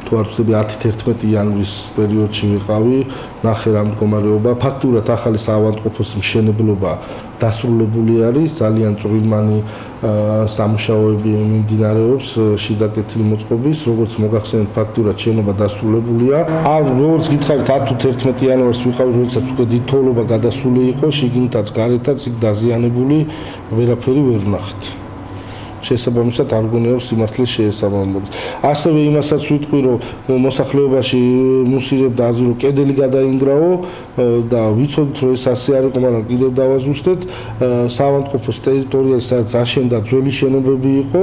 თუ არ ვცდები 10-11 იანვრის პერიოდში ვიყავი, ნახე რა მდგომარეობა. ფაქტურად ახალი საავადმყოფოს მშენებლობა დასრულებული არის, ძალიან წვრილმანი სამუშაოები მიმდინარეობს შიდა კეთილი მოწყობის, როგორც მოგახსენეთ, ფაქტურად შენობა დასრულებულია. როგორც გითხარით 10-11 იანვარს ვიყავი, როდესაც უკვე დიდი თოვლობა გადასული იყო, შიგნითაც გარეთაც იქ დაზიანებული, ვერაფერი ვერ ვნახეთ. შესაბამისად არ გონია რომ სიმართლეს შეესაბამებოდა. ასევე იმასაც ვიტყვი რომ მოსახლეობაში მუსირებდა აზრი რომ კედელი გადაინგრაო და ვიცოდით რომ ეს ასე არ იყო, მაგრამ კიდევ დავაზუსტეთ საავადმყოფოს ტერიტორიაზე სადაც აშენდა ძველი შენობები იყო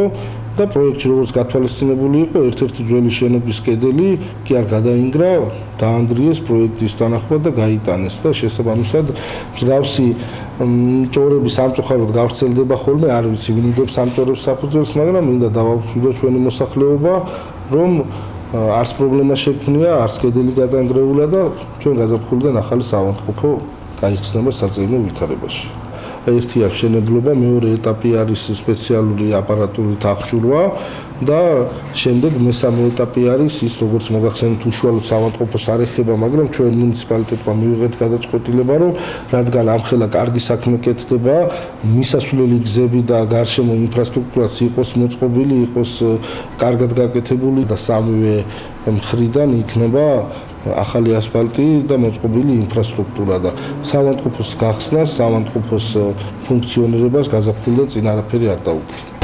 და პროექტში როგორც გათვალისწინებული იყო ერთ-ერთი ძველი შენობის კედელი კი არ გადაინგრა, დაანგრიეს პროექტის თანახმად და გაიტანეს და შესაბამისად მსგავსი ჭორები სამწუხაროდ გავრცელდება ხოლმე, არ ვიცი ვინ უდებს ამ ჭორებს საფუძველს, მაგრამ მინდა დავაუშვიდო ჩვენი მოსახლეობა, რომ არც პრობლემა შექმნია, არც კედელი გადაანგრეულა და ჩვენ გაზაფხულიდან ახალი საავადმყოფო გაიხსნება საწეინო ვითარებაში. ერთი აღშენებლობა, მეორე ეტაპი არის სპეციალური აპარატურით აღჭურვა და შემდეგ მესამე ეტაპი არის ის, როგორც მოგახსენეთ, უშუალოდ საავადმყოფოს არ ეხება, მაგრამ ჩვენ მუნიციპალიტეტმა მივიღეთ გადაწყვეტილება, რომ რადგან ამხელა კარგი საქმე კეთდება, მისასვლელი გზები და გარშემო ინფრასტრუქტურაც იყოს მოწყობილი, იყოს კარგად გაკეთებული და სამივე მხრიდან იქნება ახალი ასფალტი და მოწყობილი ინფრასტრუქტურა და საავადმყოფოს გახსნას, საავადმყოფოს ფუნქციონირებას გაზაფხულდა წინ არაფერი არ დაუდგა.